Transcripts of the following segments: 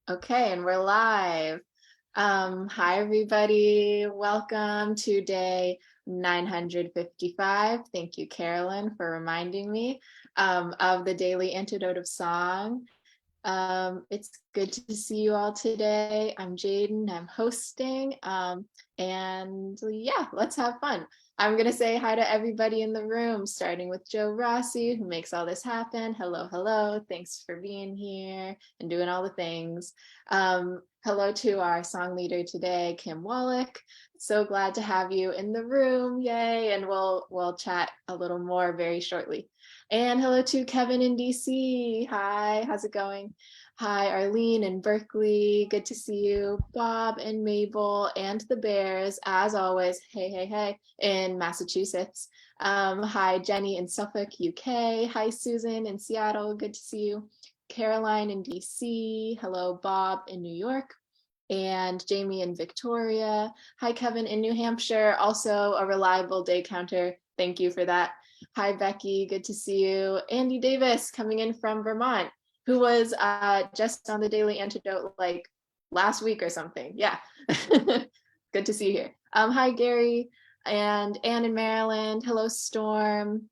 Okay, and we're live. Hi, everybody. Welcome to day 955. Thank you, Carolyn, for reminding me of the daily antidote of song. It's good to see you all today. I'm Jaden, I'm hosting, and yeah, let's have fun. I'm gonna say hi to everybody in the room, starting with Joe Rossi, who makes all this happen. Hello, hello. Thanks for being here and doing all the things. Hello to our song leader today, Kim Wallach. So glad to have you in the room. Yay. And we'll chat a little more very shortly. And hello to Kevin in DC. Hi, how's it going? Hi, Arlene in Berkeley. Good to see you. Bob and Mabel and the Bears, as always. Hey, hey, hey, in Massachusetts. Hi, Jenny in Suffolk, UK. Hi, Susan in Seattle. Good to see you. Caroline in DC. Hello, Bob in New York. And Jamie in Victoria. Hi, Kevin in New Hampshire. Also a reliable day counter. Thank you for that. Hi, Becky. Good to see you. Andy Davis coming in from Vermont, who was just on the Daily Antidote like last week or something. Yeah. Good to see you here. Hi, Gary and Anne in Maryland. Hello, Storm.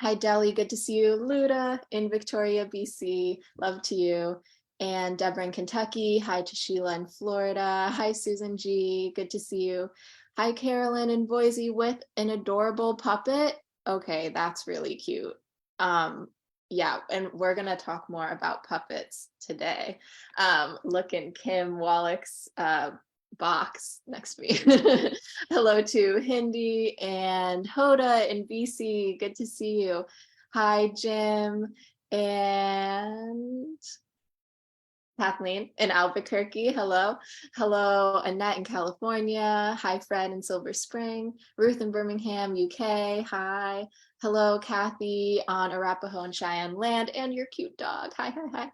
Hi, Deli. Good to see you. Luda in Victoria, BC. Love to you. And Deborah in Kentucky. Hi to Sheila in Florida. Hi, Susan G. Good to see you. Hi, Carolyn in Boise with an adorable puppet. Okay, that's really cute. Yeah, and we're gonna talk more about puppets today. Look in Kim Wallach's box next to me. Hello to Hindi and Hoda in BC. Good to see you. Hi, Jim and Kathleen in Albuquerque. Hello. Hello, Annette in California. Hi, Fred in Silver Spring. Ruth in Birmingham, UK. Hi. Hello, Kathy on Arapaho and Cheyenne land and your cute dog. Hi, hi,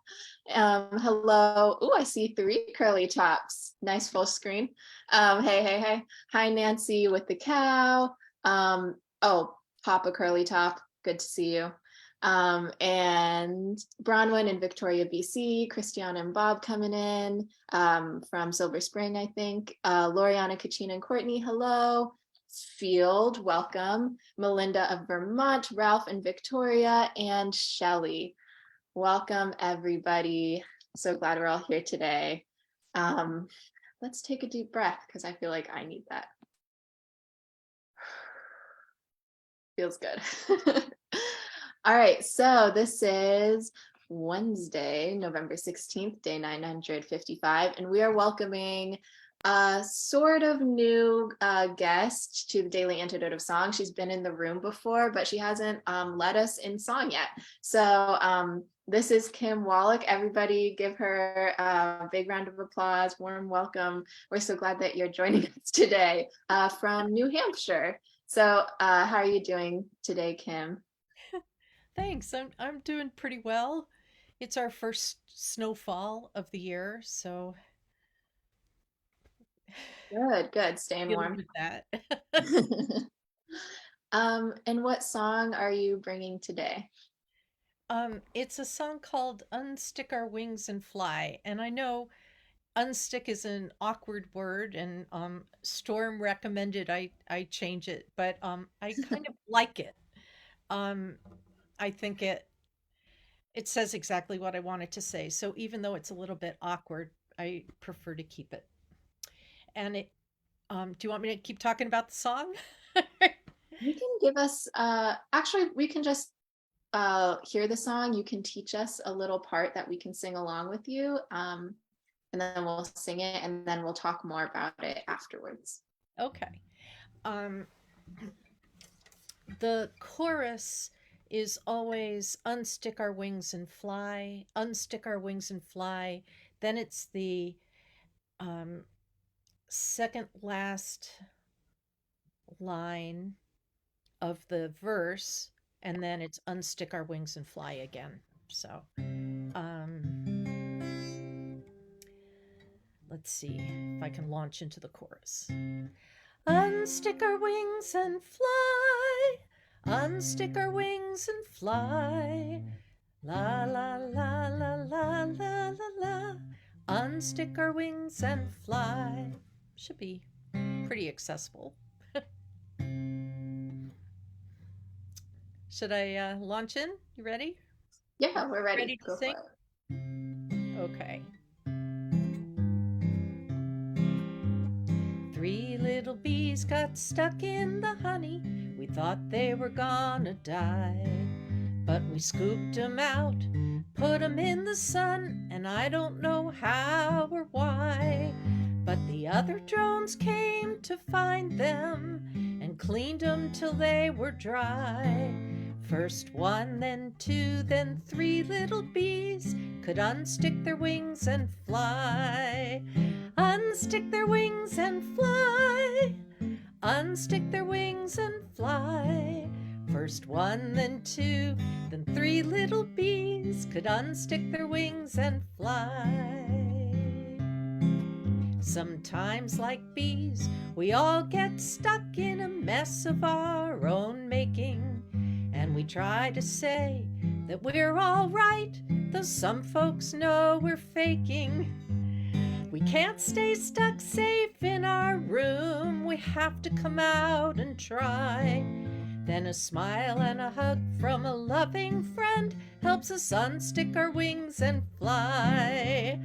hi. Hello. Oh, I see three curly tops. Nice full screen. Hey, hey, hey. Hi, Nancy with the cow. Oh, Papa Curly Top. Good to see you. And Bronwyn in Victoria, BC, Christiana and Bob coming in from Silver Spring, I think. Loriana, Kachina, and Courtney, hello. Field, welcome. Melinda of Vermont, Ralph and Victoria, and Shelly. Welcome, everybody. So glad we're all here today. Let's take a deep breath because I feel like I need that. Feels good. All right, so this is Wednesday, November 16th, day 955, and we are welcoming a sort of new guest to the Daily Antidote of Song. She's been in the room before, but she hasn't led us in song yet. So this is Kim Wallach. Everybody give her a big round of applause, warm welcome. We're so glad that you're joining us today from New Hampshire. So how are you doing today, Kim? Thanks. I'm doing pretty well. It's our first snowfall of the year, so Good, good. Staying dealing warm. with that. And what song are you bringing today? It's a song called Unstick Our Wings and Fly. And I know unstick is an awkward word and Storm recommended I change it, but I kind of like it. Um I think it says exactly what I want it to say. So even though it's a little bit awkward, I prefer to keep it. And it do you want me to keep talking about the song? You can give us, actually, we can just hear the song. You can teach us a little part that we can sing along with you. And then we'll sing it and then we'll talk more about it afterwards. Okay. Um, the chorus is always unstick our wings and fly, unstick our wings and fly. Then it's the um, second last line of the verse, and then it's unstick our wings and fly again. So let's see if I can launch into the chorus. Unstick our wings and fly, unstick our wings and fly. La la la la la la la la. unstick our wings and fly. Should be pretty accessible. Should I launch in? You ready? Yeah, we're ready. Ready to Go sing? for it. Okay. Three little bees got stuck in the honey. We thought they were gonna die. But we scooped 'em out, put 'em in the sun, and I don't know how or why. But the other drones came to find them and cleaned 'em till they were dry. First one, then two, then three little bees could unstick their wings and fly. Unstick their wings and fly. Unstick their wings and fly. First one, then two, then three little bees could unstick their wings and fly. Sometimes, like bees, we all get stuck in a mess of our own making. And we try to say that we're all right, though some folks know we're faking. We can't stay stuck safe in our room. We have to come out and try. Then a smile and a hug from a loving friend helps us unstick our wings and fly.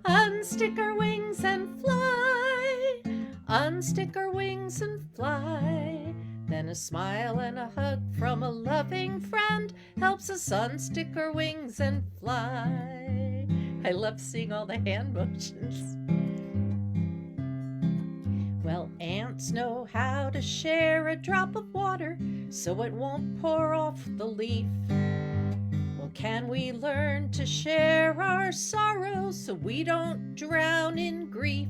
Unstick our wings and fly. Unstick our wings and fly. Then a smile and a hug from a loving friend helps us unstick our wings and fly. I love seeing all the hand motions. Well, ants know how to share a drop of water so it won't pour off the leaf. Well, can we learn to share our sorrow so we don't drown in grief?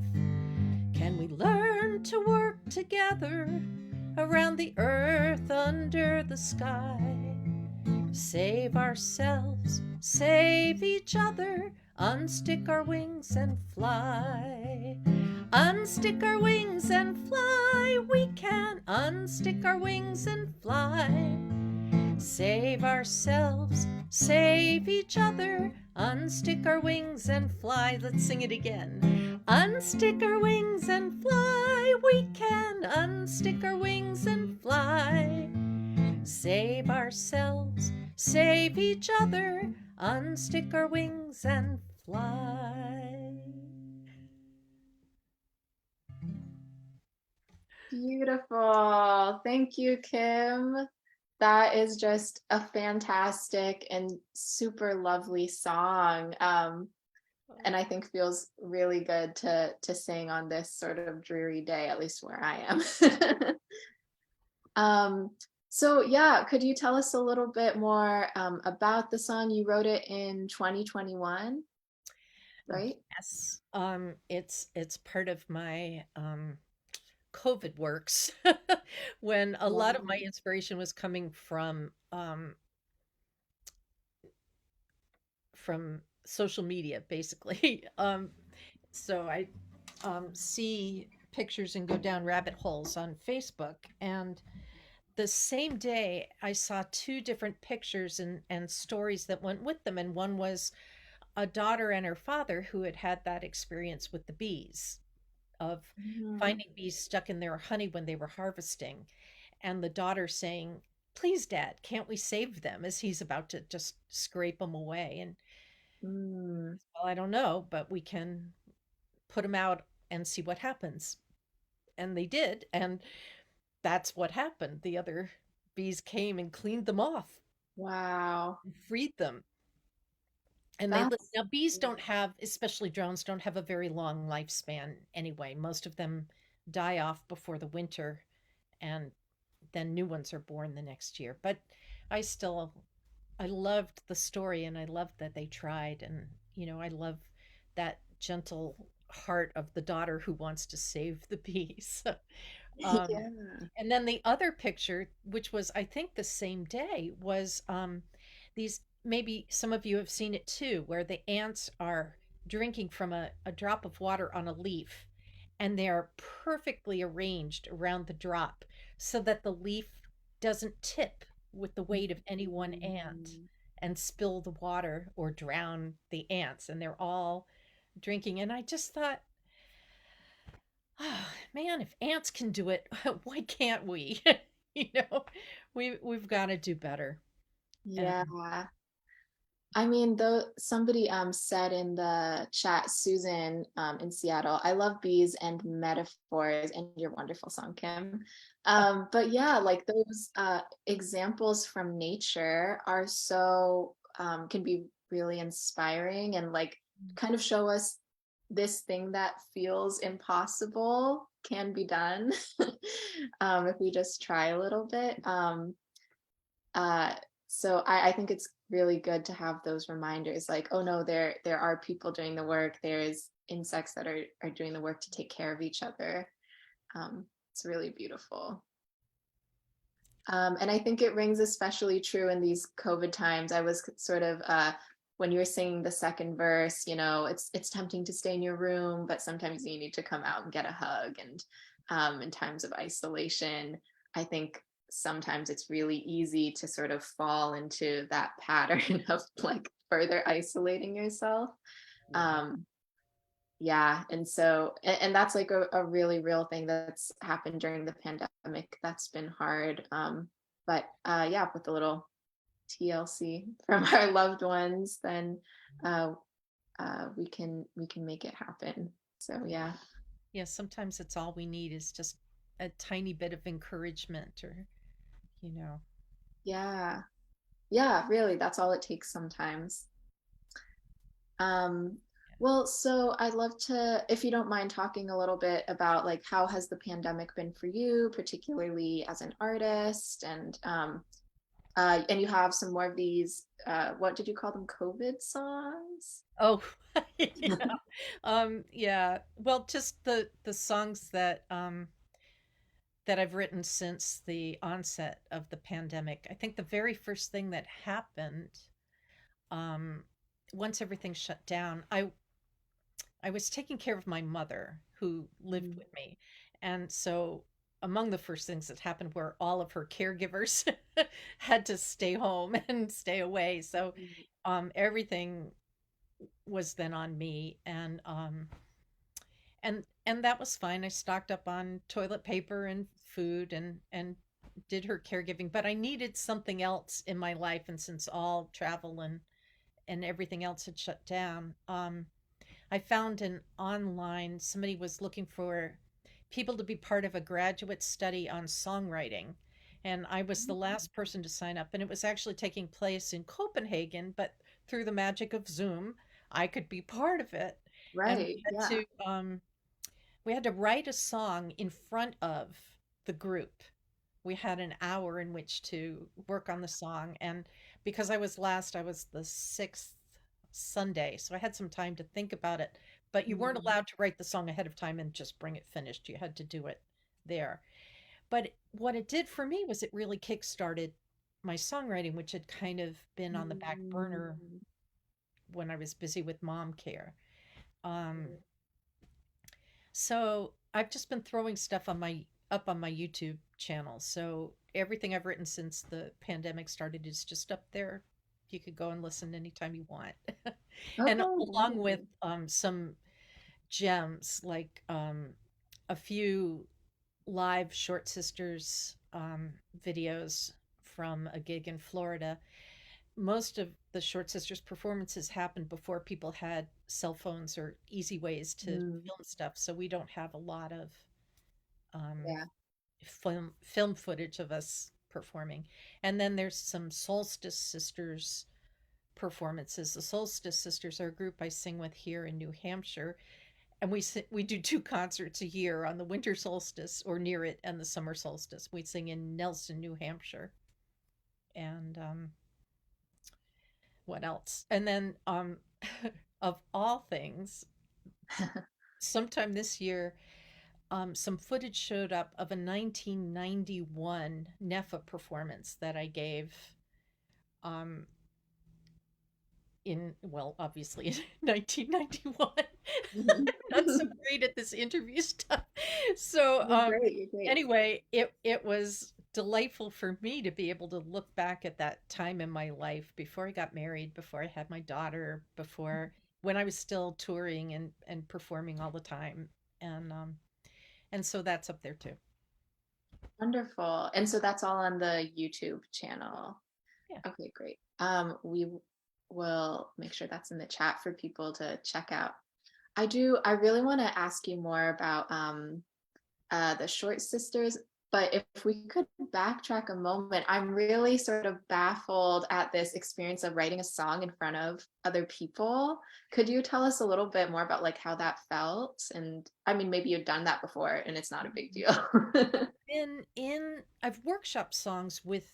Can we learn to work together around the earth under the sky? Save ourselves, save each other, unstick our wings and fly. Unstick our wings and fly. We can unstick our wings and fly. Save ourselves, save each other, unstick our wings and fly. Let's sing it again. Unstick our wings and fly. We can unstick our wings and fly. Save ourselves, save each other, unstick our wings and fly. Beautiful. Thank you, Kim. That is just a fantastic and super lovely song. And I think feels really good to sing on this sort of dreary day, at least where I am. um, so yeah, could you tell us a little bit more about the song? You wrote it in 2021, right? Yes, it's part of my COVID works when a lot of my Wow. inspiration was coming from social media, basically. So I see pictures and go down rabbit holes on Facebook, and the same day I saw two different pictures and stories that went with them, and one was a daughter and her father who had had that experience with the bees of Mm, finding bees stuck in their honey when they were harvesting, and the daughter saying, "Please, Dad, can't we save them?" as he's about to just scrape them away. And mm, well, I don't know, but we can put them out and see what happens. And they did, and that's what happened. The other bees came and cleaned them off wow. and freed them. And they live. That's Now, bees don't have, especially drones, don't have a very long lifespan anyway. Most of them die off before the winter, and then new ones are born the next year. But I still, I loved the story, and I loved that they tried. And, I love that gentle heart of the daughter who wants to save the bees. Um, yeah. and then the other picture, which was, I think, the same day, was these, maybe some of you have seen it too, where the ants are drinking from a drop of water on a leaf, and they are perfectly arranged around the drop so that the leaf doesn't tip with the weight of any one ant Mm, and spill the water or drown the ants. And they're all drinking, and I just thought, oh, man, if ants can do it, why can't we? you know, we've got to do better. And Yeah. I mean, though somebody said in the chat, Susan in Seattle, I love bees and metaphors and your wonderful song, Kim. But yeah, like those examples from nature are so can be really inspiring and like kind of show us this thing that feels impossible can be done if we just try a little bit. Uh, so I think it's really good to have those reminders like, oh no, there are people doing the work. There's insects that are doing the work to take care of each other. It's really beautiful. And I think it rings especially true in these COVID times. I was sort of when you were singing the second verse, you know, it's tempting to stay in your room, but sometimes you need to come out and get a hug. And in times of isolation, I think sometimes it's really easy to sort of fall into that pattern of like further isolating yourself. yeah. Um, yeah, and so and that's like a really real thing that's happened during the pandemic. That's been hard. But yeah, with a little TLC from our loved ones, then uh, we can make it happen. So yeah, Yeah, sometimes it's all we need is just a tiny bit of encouragement or, you know. yeah, yeah. Really, that's all it takes sometimes. Um, well, so I'd love to, if you don't mind talking a little bit about like how has the pandemic been for you, particularly as an artist, and you have some more of these, what did you call them? COVID songs? Oh, yeah. Yeah. Well, just the songs that I've written since the onset of the pandemic. I think the very first thing that happened, um, once everything shut down, I was taking care of my mother who lived Mm, with me. And so among the first things that happened were all of her caregivers had to stay home and stay away. So mm, everything was then on me, and that was fine. I stocked up on toilet paper and food and did her caregiving, but I needed something else in my life, and since all travel and everything else had shut down, I found an online somebody was looking for people to be part of a graduate study on songwriting. And I was the mm. last person to sign up, and it was actually taking place in Copenhagen, but through the magic of Zoom, I could be part of it. And Right, yeah. we had to write a song in front of the group. We had an hour in which to work on the song. And because I was last, I was the sixth Sunday. So I had some time to think about it. But you weren't Mm, allowed to write the song ahead of time and just bring it finished. You had to do it there. But what it did for me was it really kickstarted my songwriting, which had kind of been on the back burner mm, when I was busy with mom care. Um, So I've just been throwing stuff on my up on my YouTube channel. So everything I've written since the pandemic started is just up there. You could go and listen anytime you want. And okay, along with nice. some gems like a few live Short Sisters videos from a gig in Florida. Most of the Short Sisters performances happened before people had cell phones or easy ways to Mm, film stuff, so we don't have a lot of um, yeah. film footage of us performing. And then there's some Solstice Sisters performances. The Solstice Sisters are a group I sing with here in New Hampshire, and we do two concerts a year on the winter solstice or near it and the summer solstice. We sing in Nelson, New Hampshire, and what else? And then of all things, sometime this year, some footage showed up of a 1991 NEFA performance that I gave um, in, well, obviously in 1991. Mhm. Not so great at this interview stuff. So, You're great, you're great. anyway, it was delightful for me to be able to look back at that time in my life before I got married, before I had my daughter, before when I was still touring and performing all the time, and um, and so that's up there too. Wonderful. And so that's all on the YouTube channel. Yeah. Okay, great. We will make sure that's in the chat for people to check out. I really want to ask you more about the Short Sisters, but if we could backtrack a moment, I'm really sort of baffled at this experience of writing a song in front of other people. Could you tell us a little bit more about like how that felt? And I mean, maybe you've done that before and it's not a big deal. I've workshopped songs with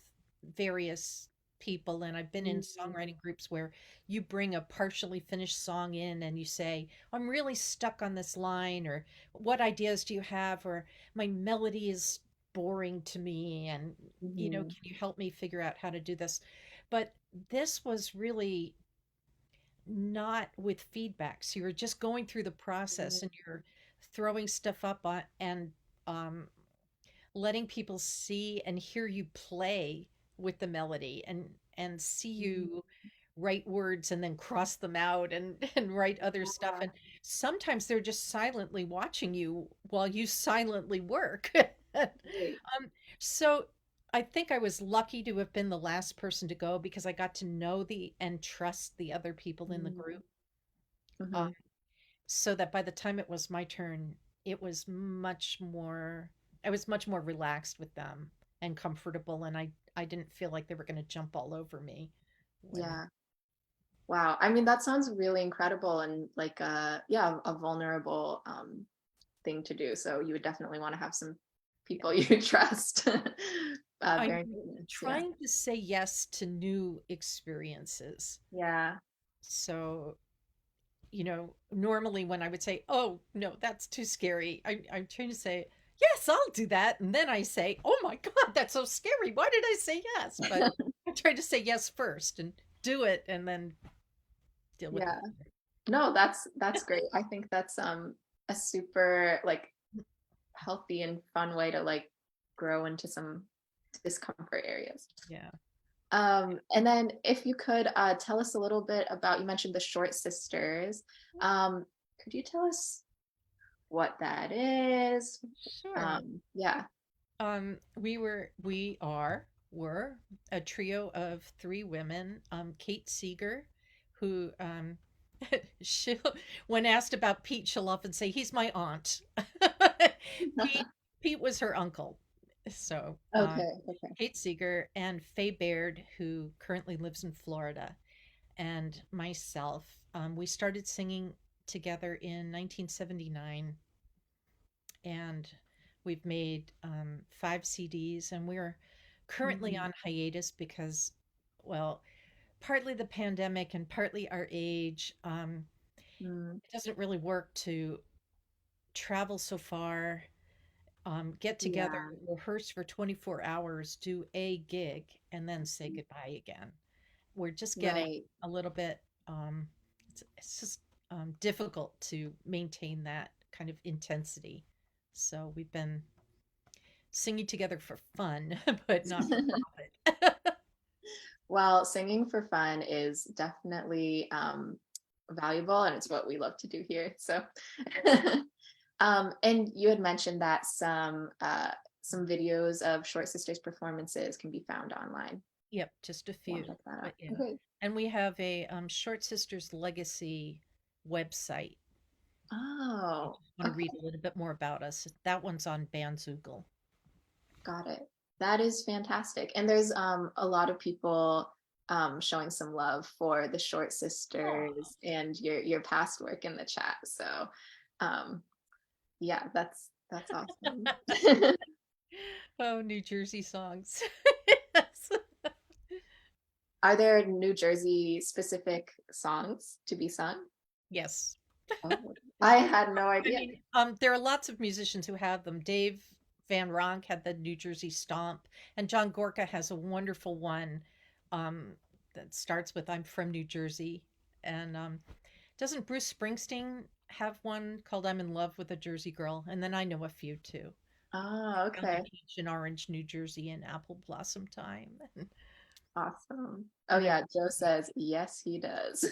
various people, and I've been in Mm, songwriting groups where you bring a partially finished song in and you say, I'm really stuck on this line, or what ideas do you have, or my melody is boring to me, and mhm, can you help me figure out how to do this? But this was really not with feedback. So you're just going through the process and you're throwing stuff up on, and um, letting people see and hear you play with the melody, and see mhm. you write words and then cross them out and and write other stuff, Yeah, and sometimes they're just silently watching you while you silently work. great. So I think I was lucky to have been the last person to go because I got to know the and trust the other people in the group, um, Mm-hmm. so that by the time it was my turn, it was much more I was much more relaxed with them and comfortable, and I didn't feel like they were going to jump all over me when Yeah. Wow. I mean, that sounds really incredible and like yeah, a vulnerable thing to do. So you would definitely want to have some people you trust I'm bearing witness. Yeah. trying to say yes to new experiences. Yeah. So, normally when I would say, "Oh, no, that's too scary." I'm trying to say, "Yes, I'll do that." And then I say, "Oh my God, that's so scary. Why did I say yes?" But I try to say yes first and do it and then deal with Yeah. it. No, that's great. I think that's a super like healthy and fun way to like grow into some discomfort areas. Yeah. And then if you could tell us a little bit about, you mentioned the Short Sisters. Could you tell us what that is? Sure. Yeah. We were a trio of three women. Kate Seeger, who, she, when asked about Pete, she'll often say, "He's my aunt." Pete, Pete was her uncle. So, Okay, okay. Kate Seeger and Faye Baird, who currently lives in Florida, and myself. We started singing together in 1979, and we've made 5 CDs, and we're currently Mhm. on hiatus because, well, partly the pandemic and partly our age. Mm, It doesn't really work to travel so far, get together, yeah, rehearse for 24 hours, do a gig, and then say goodbye again. We're just getting right. a little bit, it's just difficult to maintain that kind of intensity. So we've been singing together for fun, but not for profit. Well, singing for fun is definitely valuable, and it's what we love to do here. So, and you had mentioned that some videos of Short Sisters performances can be found online. Yep, just a Want few. to check that out? But yeah. Okay. And we have a Short Sisters Legacy website. You Oh, just want to read okay. a little bit more about us. That one's on Bandzoogle. Got it. That is fantastic. And there's a lot of people showing some love for the Short Oh, Sisters and your past work in the chat. So um, yeah, that's awesome. oh, New Jersey songs. Yes. Are there New Jersey specific songs to be sung? Yes. Oh, I had no I idea. mean, there are lots of musicians who have them. Dave Van Ronk had the New Jersey Stomp, and John Gorka has a wonderful one um, that starts with "I'm from New Jersey." And doesn't Bruce Springsteen have one called "I'm in Love with a Jersey Girl"? And then I know a few too. Oh, Found in okay. Agent Orange, New Jersey, and Apple Blossom Time. Awesome. Oh And there's yeah, Joe says yes, he does.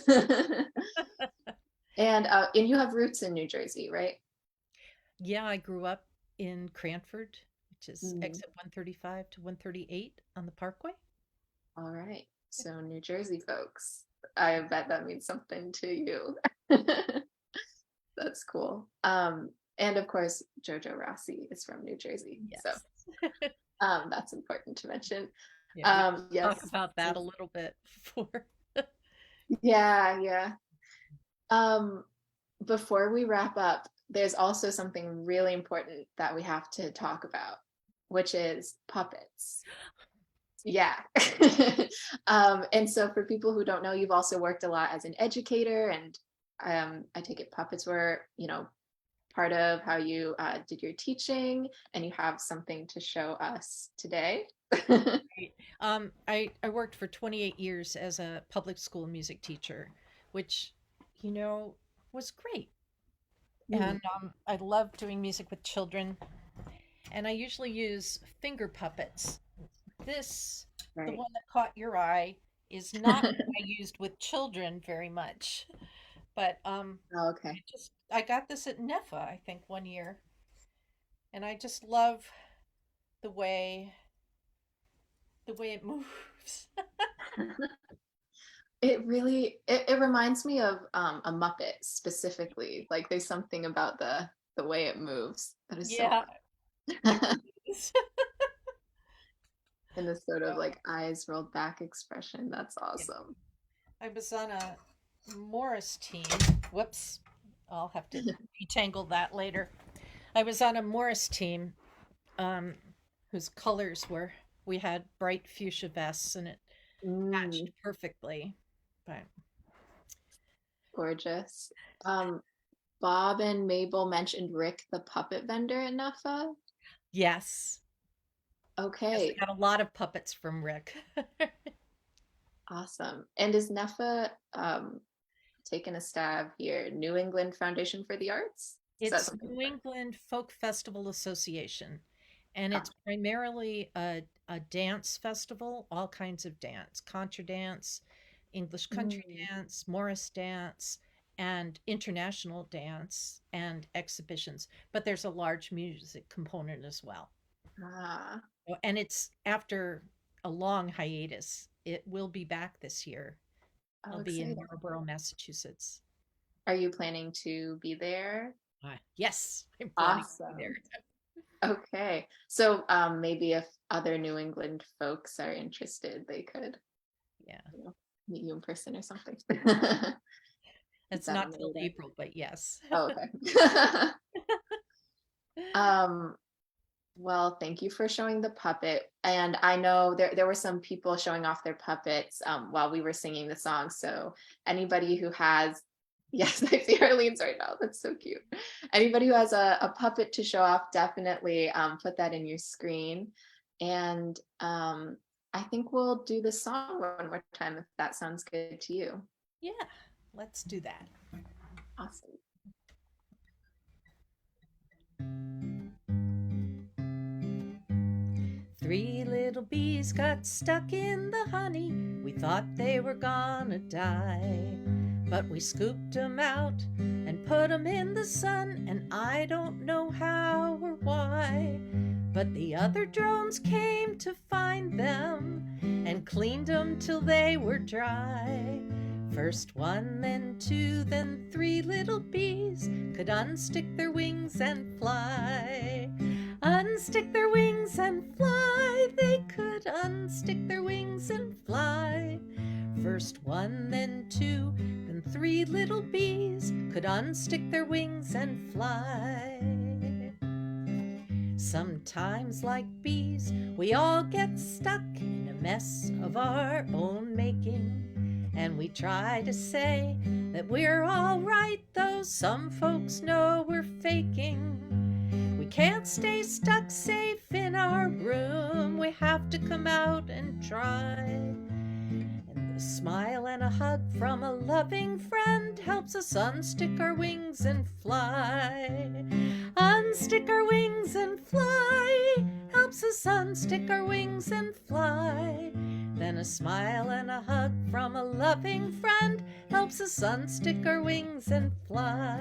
And you have roots in New Jersey, right? Yeah, I grew up in Cranford, which is Mm. exit 135 to 138 on the Parkway. All right. So New Jersey folks, I bet that means something to you. That's cool. And of course, Jojo Rossi is from New Jersey, so Yes. that's important to mention. Yeah, we talk Yes. about that a little bit before. Yeah, yeah. Um, Before we wrap up, there's also something really important that we have to talk about, which is puppets. Yeah. And so for people who don't know, you've also worked a lot as an educator, and I take it puppets were, part of how you did your teaching, and you have something to show us today. Right. I worked for 28 years as a public school music teacher, which, you know, was great. Mm, And I love doing music with children. And I usually use finger puppets. This, the right. one that caught your eye, is not what I used with children very much. But Okay. I got this at NEFA, I think, one year, and I just love the way it moves. It reminds me of a Muppet specifically. Like there's something about the way it moves that is so Yeah, it fun. is. And the sort of So, like eyes rolled back expression. That's yeah. awesome. I was on a Morris team. Whoops. I'll have to detangle that later. I was on a Morris team um, whose colors were, we had bright fuchsia vests and it matched Mm, perfectly. But gorgeous. Um, Bob and Mabel mentioned Rick the puppet vendor at NAFA. yes, yes, I Okay, got a lot of puppets from Rick. awesome. And is NEFA taking a stab here? New England Foundation for the Arts? Is that It's something? New England Folk Festival Association, and Ah, it's primarily a dance festival, all kinds of dance, contra dance, English country mm, dance, Morris dance, and international dance and exhibitions. But there's a large music component as well. ah, And it's after a long hiatus. It will be back this year. oh, I'll be in exciting. Marlborough, Massachusetts. Are you planning to be there? Yes, I'm planning to be there. Awesome. Okay. So maybe if other New England folks are interested, they could, Yeah. you know, meet you in person or something. Keep It's that on not the till radar. April, but yes. Oh, okay. Um, well, thank you for showing the puppet. And I know there were some people showing off their puppets while we were singing the song. So anybody who has, yes, I see Arlene's right now. That's so cute. Anybody who has a puppet to show off, definitely put that in your screen. And I think we'll do the song one more time if that sounds good to you. Yeah, let's do that. Awesome. Three little bees got stuck in the honey. We thought they were gonna die. But we scooped 'em out and put 'em in the sun, and I don't know how or why. But the other drones came to find them and cleaned 'em till they were dry. First one, then two, then three little bees could unstick their wings and fly. Unstick their wings and fly, they could unstick their wings and fly. First one, then two, then three little bees could unstick their wings and fly. Sometimes, like bees, we all get stuck in a mess of our own making. And we try to say that we're all right, though some folks know we're faking. We can't stay stuck safe in our room, we have to come out and try. And a smile and a hug from a loving friend helps us unstick our wings and fly. Unstick our wings and fly, helps us unstick our wings and fly. Then a smile and a hug from a loving friend helps us unstick our wings and fly.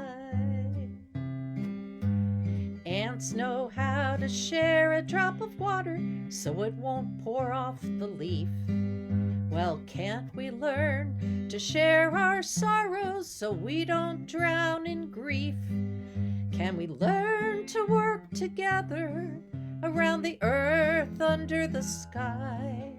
Ants know how to share a drop of water so it won't pour off the leaf. Well, can't we learn to share our sorrows so we don't drown in grief? Can we learn to work together around the earth under the sky?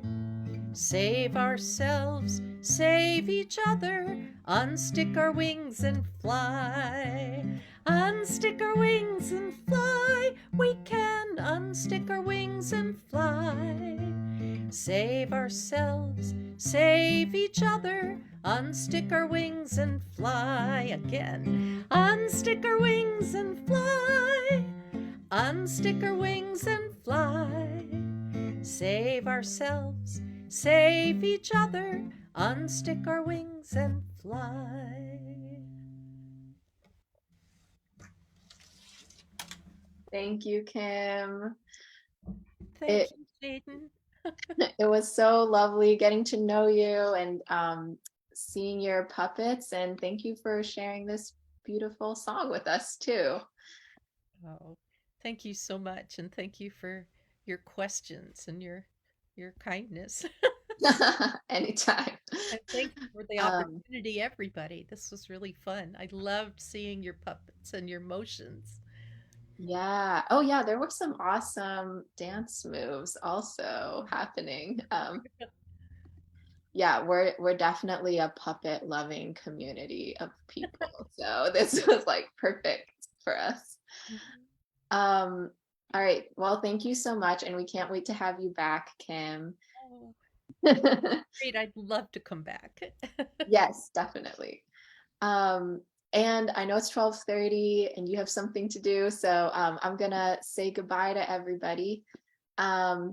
Save ourselves, save each other, unstick our wings and fly. Unstick our wings and fly, we can unstick our wings and fly. Save ourselves, save each other, unstick our wings and fly again. Unstick our wings and fly, unstick our wings and fly. Save ourselves, save each other, unstick our wings and fly. Thank you, Kim. Thank It you, Jaden. it was so lovely getting to know you and seeing your puppets, and thank you for sharing this beautiful song with us too. Oh, thank you so much, and thank you for your questions and your kindness. Anytime. And thank you for the Um, opportunity, everybody. This was really fun. I loved seeing your puppets and your motions. yeah. Oh, yeah. There were some awesome dance moves also happening. Yeah, we're definitely a puppet loving community of people. So this was like perfect for us. Mhm. Um, all right. Well, thank you so much, and we can't wait to have you back, Kim. Oh, great. I'd love to come back. Yes, definitely. Um, and I know it's 12:30 and you have something to do, so I'm gonna say goodbye to everybody.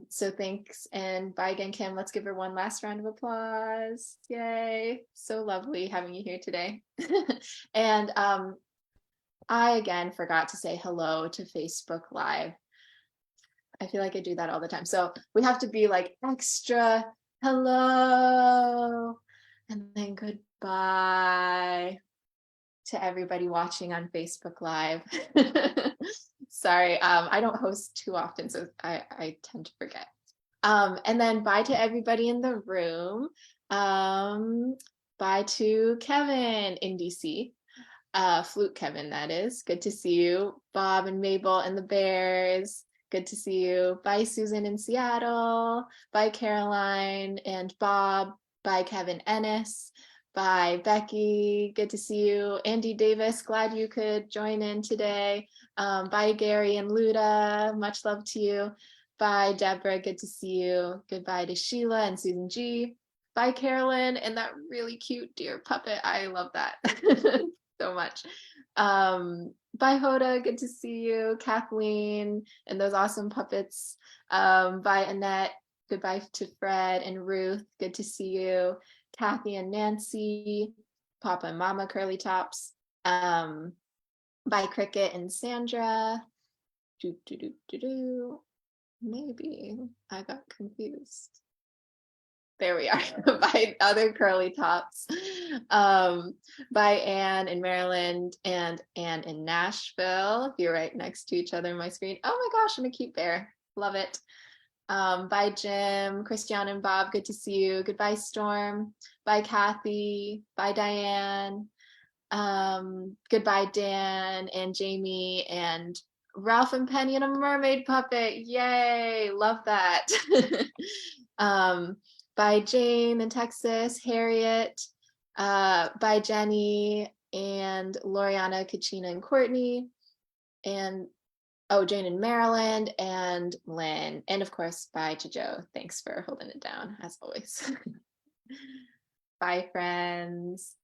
So thanks and bye again, Kim. Let's give her one last round of applause. Yay. So lovely having you here today. And I again forgot to say hello to Facebook Live. I feel like I do that all the time. So we have to be like extra hello and then goodbye to everybody watching on Facebook Live. Sorry, I don't host too often, so I tend to forget. And then bye to everybody in the room. Um, Bye to Kevin in DC. Flute Kevin, that is. Good to see you. Bob and Mabel and the Bears. Good to see you. Bye, Susan in Seattle. Bye, Caroline and Bob. Bye, Kevin Ennis. Bye, Becky. Good to see you. Andy Davis, glad you could join in today. Bye, Gary and Luda. Much love to you. Bye, Deborah. Good to see you. Goodbye to Sheila and Susan G. Bye, Carolyn, and that really cute deer puppet. I love that. So much. Bye, Hoda. Good to see you. Kathleen and those awesome puppets. Bye, Annette. Goodbye to Fred and Ruth. Good to see you. Kathy and Nancy. Papa and Mama Curly Tops. Bye, Cricket and Sandra. Do, do, do, do, do. Maybe I got confused. There we are. By other curly tops. By Anne in Maryland and Anne in Nashville. You're right next to each other on my screen. Oh my gosh, I'm a cute bear. Love it. Bye, Jim, Christian, and Bob. Good to see you. Goodbye, Storm. Bye, Kathy. Bye, Diane. Goodbye, Dan and Jamie and Ralph and Penny and a mermaid puppet. Yay! Love that. By Jane in Texas, Harriet, by Jenny and Loriana, Kachina, and Courtney, and oh, Jane in Maryland, and Lynn, and of course, bye to Joe. Thanks for holding it down, as always. Bye, friends.